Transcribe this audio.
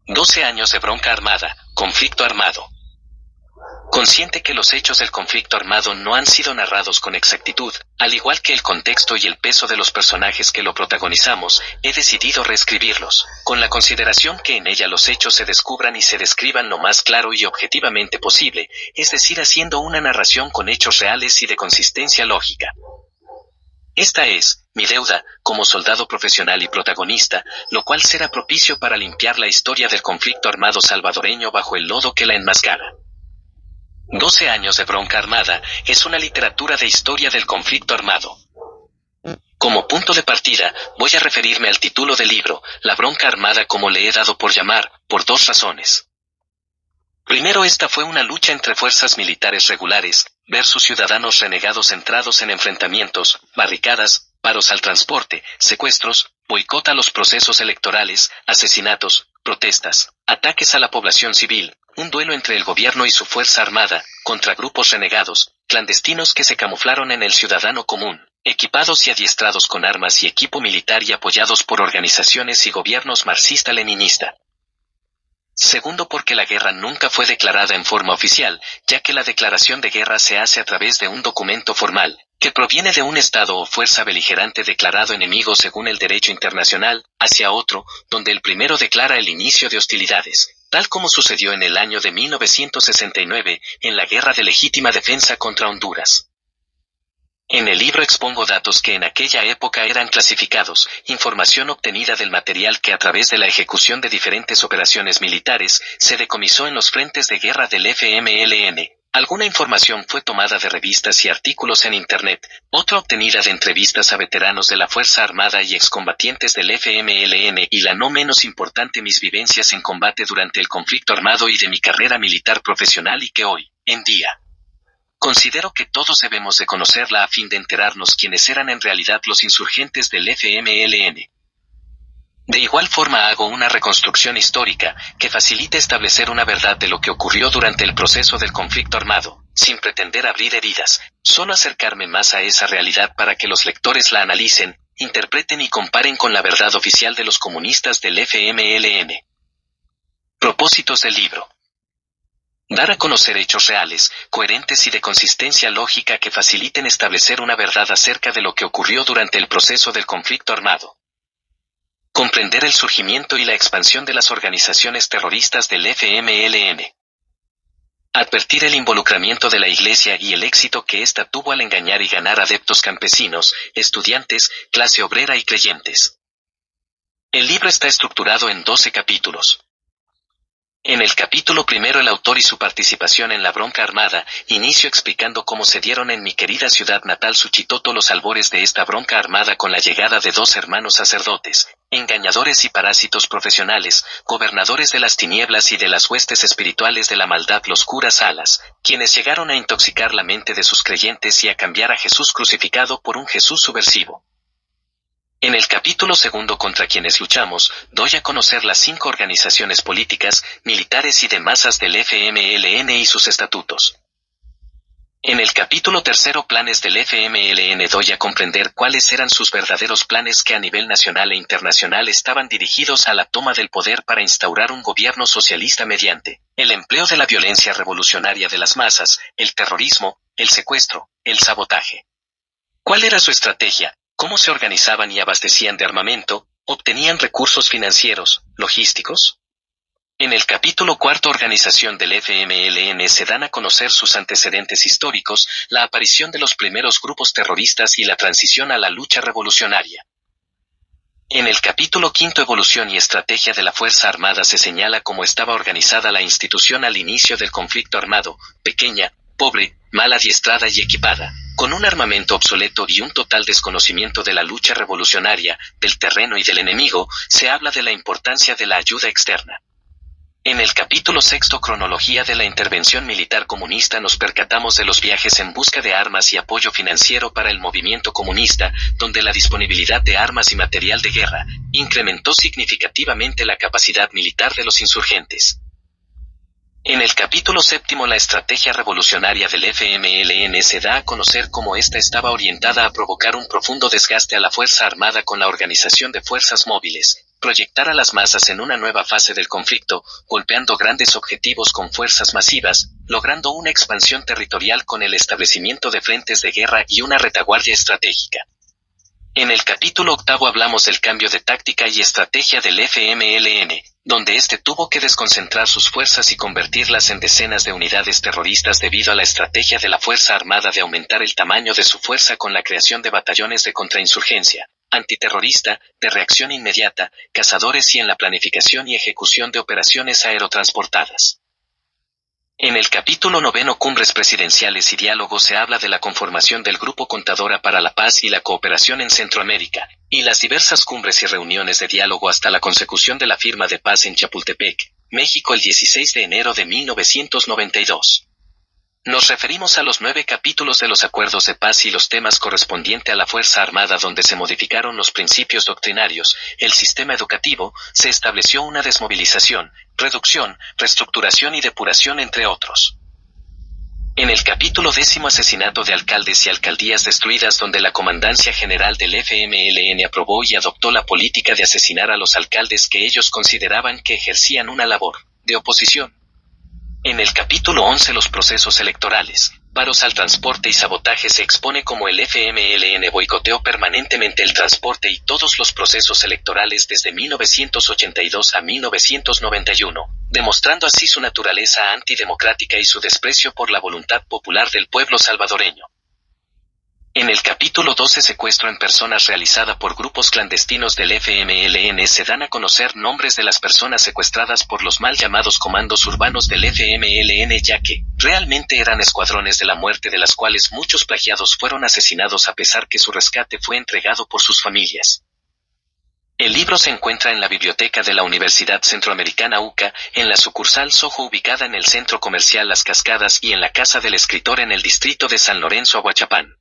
12 años de bronca armada, conflicto armado. Consciente que los hechos del conflicto armado no han sido narrados con exactitud, al igual que el contexto y el peso de los personajes que lo protagonizamos, he decidido reescribirlos, con la consideración que en ella los hechos se descubran y se describan lo más claro y objetivamente posible, es decir, haciendo una narración con hechos reales y de consistencia lógica. Esta es, mi deuda, como soldado profesional y protagonista, lo cual será propicio para limpiar la historia del conflicto armado salvadoreño bajo el lodo que la enmascara. 12 años de bronca armada es una literatura de historia del conflicto armado. Como punto de partida, voy a referirme al título del libro, La bronca armada como le he dado por llamar, por dos razones. Primero, esta fue una lucha entre fuerzas militares regulares versus ciudadanos renegados centrados en enfrentamientos, barricadas, paros al transporte, secuestros, boicot a los procesos electorales, asesinatos, protestas, ataques a la población civil, un duelo entre el gobierno y su fuerza armada, contra grupos renegados, clandestinos que se camuflaron en el ciudadano común, equipados y adiestrados con armas y equipo militar y apoyados por organizaciones y gobiernos marxista-leninista. Segundo, porque la guerra nunca fue declarada en forma oficial, ya que la declaración de guerra se hace a través de un documento formal, que proviene de un Estado o fuerza beligerante declarado enemigo según el derecho internacional, hacia otro, donde el primero declara el inicio de hostilidades, tal como sucedió en el año de 1969, en la Guerra de Legítima Defensa contra Honduras. En el libro expongo datos que en aquella época eran clasificados, información obtenida del material que a través de la ejecución de diferentes operaciones militares, se decomisó en los frentes de guerra del FMLN. Alguna información fue tomada de revistas y artículos en Internet, otra obtenida de entrevistas a veteranos de la Fuerza Armada y excombatientes del FMLN y la no menos importante mis vivencias en combate durante el conflicto armado y de mi carrera militar profesional y que hoy, en día, considero que todos debemos de conocerla a fin de enterarnos quiénes eran en realidad los insurgentes del FMLN. De igual forma hago una reconstrucción histórica que facilite establecer una verdad de lo que ocurrió durante el proceso del conflicto armado, sin pretender abrir heridas, solo acercarme más a esa realidad para que los lectores la analicen, interpreten y comparen con la verdad oficial de los comunistas del FMLN. Propósitos del libro. Dar a conocer hechos reales, coherentes y de consistencia lógica que faciliten establecer una verdad acerca de lo que ocurrió durante el proceso del conflicto armado. Comprender el surgimiento y la expansión de las organizaciones terroristas del FMLN. Advertir el involucramiento de la Iglesia y el éxito que ésta tuvo al engañar y ganar adeptos campesinos, estudiantes, clase obrera y creyentes. El libro está estructurado en 12 capítulos. En el capítulo primero el autor y su participación en la bronca armada, inicio explicando cómo se dieron en mi querida ciudad natal Suchitoto los albores de esta bronca armada con la llegada de dos hermanos sacerdotes, engañadores y parásitos profesionales, gobernadores de las tinieblas y de las huestes espirituales de la maldad los curas alas, quienes llegaron a intoxicar la mente de sus creyentes y a cambiar a Jesús crucificado por un Jesús subversivo. En el capítulo segundo contra quienes luchamos, doy a conocer las 5 organizaciones políticas, militares y de masas del FMLN y sus estatutos. En el capítulo tercero planes del FMLN doy a comprender cuáles eran sus verdaderos planes que a nivel nacional e internacional estaban dirigidos a la toma del poder para instaurar un gobierno socialista mediante el empleo de la violencia revolucionaria de las masas, el terrorismo, el secuestro, el sabotaje. ¿Cuál era su estrategia? ¿Cómo se organizaban y abastecían de armamento? ¿Obtenían recursos financieros, logísticos? En el capítulo cuarto organización del FMLN se dan a conocer sus antecedentes históricos, la aparición de los primeros grupos terroristas y la transición a la lucha revolucionaria. En el capítulo quinto evolución y estrategia de la Fuerza Armada se señala cómo estaba organizada la institución al inicio del conflicto armado, pequeña, pobre, mal adiestrada y equipada, con un armamento obsoleto y un total desconocimiento de la lucha revolucionaria, del terreno y del enemigo, se habla de la importancia de la ayuda externa. En el capítulo sexto cronología de la intervención militar comunista nos percatamos de los viajes en busca de armas y apoyo financiero para el movimiento comunista, donde la disponibilidad de armas y material de guerra incrementó significativamente la capacidad militar de los insurgentes. En el capítulo séptimo la estrategia revolucionaria del FMLN se da a conocer cómo ésta estaba orientada a provocar un profundo desgaste a la Fuerza Armada con la organización de fuerzas móviles, proyectar a las masas en una nueva fase del conflicto, golpeando grandes objetivos con fuerzas masivas, logrando una expansión territorial con el establecimiento de frentes de guerra y una retaguardia estratégica. En el capítulo 8 hablamos del cambio de táctica y estrategia del FMLN, donde este tuvo que desconcentrar sus fuerzas y convertirlas en decenas de unidades terroristas debido a la estrategia de la Fuerza Armada de aumentar el tamaño de su fuerza con la creación de batallones de contrainsurgencia, antiterrorista, de reacción inmediata, cazadores y en la planificación y ejecución de operaciones aerotransportadas. En el capítulo 9 Cumbres Presidenciales y Diálogos se habla de la conformación del Grupo Contadora para la Paz y la Cooperación en Centroamérica, y las diversas cumbres y reuniones de diálogo hasta la consecución de la firma de paz en Chapultepec, México el 16 de enero de 1992. Nos referimos a los 9 capítulos de los acuerdos de paz y los temas correspondientes a la Fuerza Armada donde se modificaron los principios doctrinarios, el sistema educativo, se estableció una desmovilización, reducción, reestructuración y depuración entre otros. En el capítulo 10 Asesinato de alcaldes y alcaldías destruidas donde la Comandancia General del FMLN aprobó y adoptó la política de asesinar a los alcaldes que ellos consideraban que ejercían una labor de oposición. En el capítulo 11 Los procesos electorales, paros al transporte y sabotaje se expone como el FMLN boicoteó permanentemente el transporte y todos los procesos electorales desde 1982 a 1991, demostrando así su naturaleza antidemocrática y su desprecio por la voluntad popular del pueblo salvadoreño. En el capítulo 12 Secuestro en personas realizada por grupos clandestinos del FMLN se dan a conocer nombres de las personas secuestradas por los mal llamados comandos urbanos del FMLN ya que, realmente eran escuadrones de la muerte de las cuales muchos plagiados fueron asesinados a pesar que su rescate fue entregado por sus familias. El libro se encuentra en la biblioteca de la Universidad Centroamericana UCA, en la sucursal Soho ubicada en el centro comercial Las Cascadas y en la casa del escritor en el distrito de San Lorenzo Aguachapán.